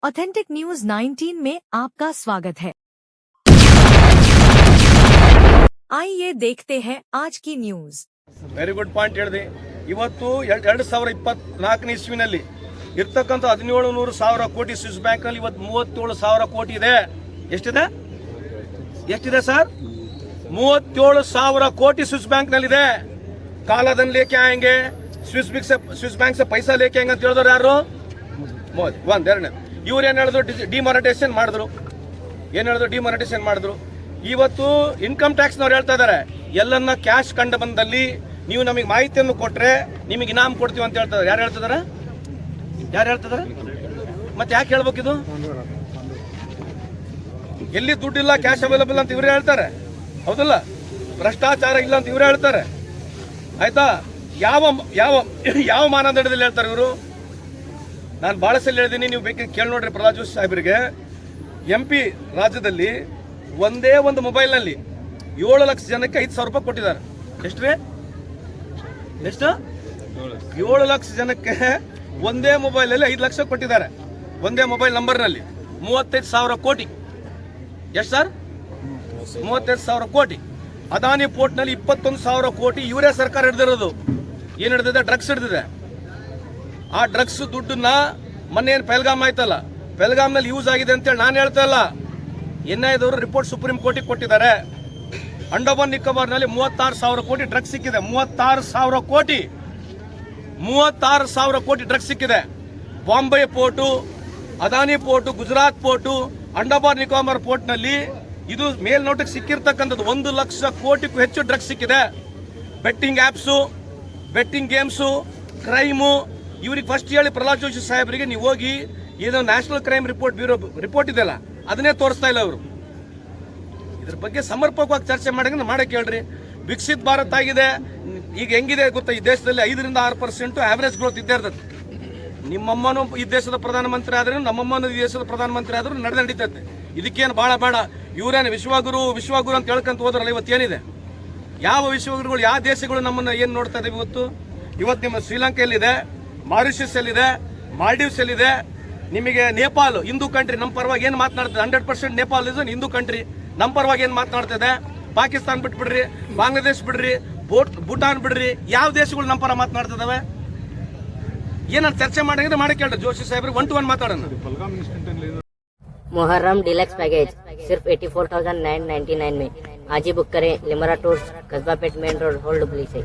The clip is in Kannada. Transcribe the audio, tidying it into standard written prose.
ऑथेंटिक न्यूज 19 में आपका स्वागत है। आइए देखते हैं आज की न्यूज। ವೆರಿ ಗುಡ್ ಪಾಯಿಂಟ್ ಹೇಳಿದೆ. ಇವತ್ತು 2024 ಇಸ್ವಿನಲ್ಲಿ ಇರ್ತಕ್ಕಂಥ 17,100,000 ಕೋಟಿ ಸ್ವಿಸ್ ಬ್ಯಾಂಕ್ ನಲ್ಲಿ ಇವತ್ತು 37,000 ಕೋಟಿ ಇದೆ. ಎಷ್ಟಿದೆ ಸರ್? 37,000 ಕೋಟಿ ಸ್ವಿಸ್ ಬ್ಯಾಂಕ್ ನಲ್ಲಿ ಇದೆ. ಕಾಲದಲ್ಲಿ ಲೇಕೆ ಆಯಂಗೆ ಸ್ವಿಸ್ ಬ್ಯಾಂಕ್ से पैसा लेके आएंगे ಅಂತ ಹೇಳಿದ್ರು ಯಾರು? ಎರಡನೇ ಇವ್ರು ಏನ್ ಹೇಳಿದ್ರು? ಡಿಮಾನಿಟೈಸೇಷನ್ ಮಾಡಿದ್ರು. ಇವತ್ತು ಇನ್ಕಮ್ ಟ್ಯಾಕ್ಸ್ ನವ್ರು ಹೇಳ್ತಾ ಇದಾರೆ, ಎಲ್ಲನ್ನ ಕ್ಯಾಶ್ ಕಂಡು ಬಂದಲ್ಲಿ ನೀವು ನಮಗೆ ಮಾಹಿತಿಯನ್ನು ಕೊಟ್ರೆ ನಿಮಗೆ ಇನಾಮ್ ಕೊಡ್ತೀವಿ ಅಂತ ಹೇಳ್ತಾರೆ. ಯಾರು ಹೇಳ್ತಿದಾರೆ? ಮತ್ತೆ ಯಾಕೆ ಹೇಳ್ಬೇಕಿದು? ಎಲ್ಲಿ ದುಡ್ಡಿಲ್ಲ, ಕ್ಯಾಶ್ ಅವೈಲಬಲ್ ಅಂತ ಇವರೇ ಹೇಳ್ತಾರೆ, ಹೌದಲ್ಲ? ಭ್ರಷ್ಟಾಚಾರ ಇಲ್ಲ ಅಂತ ಇವರೇ ಹೇಳ್ತಾರೆ, ಆಯ್ತಾ? ಯಾವ ಯಾವ ಯಾವ ಮಾನದಂಡದಲ್ಲಿ ಹೇಳ್ತಾರೆ ಇವರು? ನಾನು ಬಹಳ ಸಲ ಹೇಳಿದ್ದೀನಿ, ನೀವು ಬೇಕಿದ್ರೆ ಕೇಳಿ ನೋಡ್ರಿ ಪ್ರಹ್ಲಾದ್ ಜೋಶಿ ಸಾಹೇಬರಿಗೆ. MP ರಾಜ್ಯದಲ್ಲಿ ಒಂದೇ ಒಂದು ಮೊಬೈಲ್ ನಲ್ಲಿ 7 ಲಕ್ಷ ಜನಕ್ಕೆ 5,000 ರೂಪಾಯಿ ಕೊಟ್ಟಿದ್ದಾರೆ. ಎಷ್ಟು? 7 ಲಕ್ಷ ಜನಕ್ಕೆ ಒಂದೇ ಮೊಬೈಲ್ ಅಲ್ಲಿ 5 ಲಕ್ಷ ಕೊಟ್ಟಿದ್ದಾರೆ. ಒಂದೇ ಮೊಬೈಲ್ ನಂಬರ್ ನಲ್ಲಿ 35,000 ಕೋಟಿ. ಎಷ್ಟು ಸರ್? 35,000 ಕೋಟಿ. ಅದಾನಿ ಪೋರ್ಟ್ ನಲ್ಲಿ 21,000 ಕೋಟಿ ಇವರೇ ಸರ್ಕಾರ ಹಿಡಿದಿರೋದು. ಏನ್ ಹಿಡಿದಿದೆ? ಡ್ರಗ್ಸ್ ಹಿಡಿದಿದೆ. ಆ ಡ್ರಗ್ಸ್ ದುಡ್ಡನ್ನ ಮೊನ್ನೆ ಏನು ಪೆಲ್ಗಾಮ್ ಆಯ್ತಲ್ಲ, ಪೆಲ್ಗಾಮ್ ನಲ್ಲಿ ಯೂಸ್ ಆಗಿದೆ ಅಂತೇಳಿ ನಾನು ಹೇಳ್ತಾ ಇಲ್ಲ, NIAದವರು ರಿಪೋರ್ಟ್ ಸುಪ್ರೀಂ ಕೋರ್ಟಿಗೆ ಕೊಟ್ಟಿದ್ದಾರೆ. ಅಂಡಮಾನ್ ನಿಕೋಬಾರ್ ನಲ್ಲಿ 36,000 ಕೋಟಿ ಡ್ರಗ್ಸ್ ಸಿಕ್ಕಿದೆ. 36,000 ಕೋಟಿ ಡ್ರಗ್ಸ್ ಸಿಕ್ಕಿದೆ. Bombay port, Adani port, Gujarat port, Andaman Nicobar port ನಲ್ಲಿ ಇದು ಮೇಲ್ನೋಟಕ್ಕೆ ಸಿಕ್ಕಿರ್ತಕ್ಕಂಥದ್ದು 1 ಲಕ್ಷ ಕೋಟಿಗೂ ಹೆಚ್ಚು ಡ್ರಗ್ಸ್ ಸಿಕ್ಕಿದೆ. Betting apps, betting games, crime. ಇವ್ರಿಗೆ ಫಸ್ಟ್ ಹೇಳಿ ಪ್ರಹ್ಲಾದ್ ಜೋಶಿ ಸಾಹೇಬರಿಗೆ, ನೀವು ಹೋಗಿ ಏನೋ national crime report bureau report ಇದೆಯಲ್ಲ ಅದನ್ನೇ ತೋರಿಸ್ತಾ ಇಲ್ಲ ಅವರು. ಇದ್ರ ಬಗ್ಗೆ ಸಮರ್ಪಕವಾಗಿ ಚರ್ಚೆ ಮಾಡಕ್ಕೆ ಹೇಳ್ರಿ. ವಿಕಸಿತ ಭಾರತ ಆಗಿದೆ. ಈಗ ಹೆಂಗಿದೆ ಗೊತ್ತಾ, ಈ ದೇಶದಲ್ಲಿ 5ರಿಂದ 6% ಆವರೇಜ್ ಗ್ರೋತ್ ಇದ್ದೇ ಇರ್ತದೆ. ನಿಮ್ಮಮ್ಮನೂ ಈ ದೇಶದ ಪ್ರಧಾನಮಂತ್ರಿ ಆದ್ರೂ, ನಮ್ಮಮ್ಮನೂ ಈ ದೇಶದ ಪ್ರಧಾನಮಂತ್ರಿ ಆದ್ರೂ ನಡೀತೈತೆ. ಇದಕ್ಕೇನು ಬೇಡ ಇವರೇನು ವಿಶ್ವಗುರು ಅಂತ ಹೇಳ್ಕೊಂತ ಹೋದ್ರಲ್ಲ, ಇವತ್ತೇನಿದೆ? ಯಾವ ವಿಶ್ವಗುರುಗಳು, ಯಾವ ದೇಶಗಳು ನಮ್ಮನ್ನ ಏನ್ ನೋಡ್ತಾ ಇದಾವೆ ಇವತ್ತು? ನಿಮ್ಮ ಶ್ರೀಲಂಕೆಯಲ್ಲಿದೆ, ಮಾರಿಷಸ್ ಅಲ್ಲಿದೆ, ಮಾಲ್ಡೀವ್ಸ್ ಅಲ್ಲಿದೆ, ನಿಮಗೆ ನೇಪಾಲ್ ಹಿಂದೂ ಕಂಟ್ರಿ ನಮ್ಮ ಪರವಾಗಿ ಏನ್ ಮಾತನಾಡ್ತದೆ? 100% ನೇಪಾಲ್ ಇಸ್ ಹಿಂದೂ ಕಂಟ್ರಿ. ನಮ್ಮ ಪರವಾಗಿ ಏನ್ ಮಾತನಾಡ್ತದೆ? ಪಾಕಿಸ್ತಾನ್ ಬಿಟ್ಬಿಡ್ರಿ, ಬಾಂಗ್ಲಾದೇಶ್ ಬಿಡ್ರಿ, ಭೂಟಾನ್ ಬಿಡ್ರಿ, ಯಾವ ದೇಶಗಳು ನಮ್ಮ ಪರ ಮಾತನಾಡ್ತಿದಾವೆ? ಏನಾದ್ರು ಚರ್ಚೆ ಮಾಡಕ್ಕೆ ಹೇಳ್ರಿ ಜೋಶಿ ಸಾಹೇಬ್ರಿಗೆ. 1 to 1 ಮಾತಾಡೋಣ. मुहर्रम डिलक्स पैकेज सिर्फ 84,999 में आज ही बुक करें। लिमरा टूर्स, कस्बा पेट, मेन रोड, होल्ड डुप्ली से।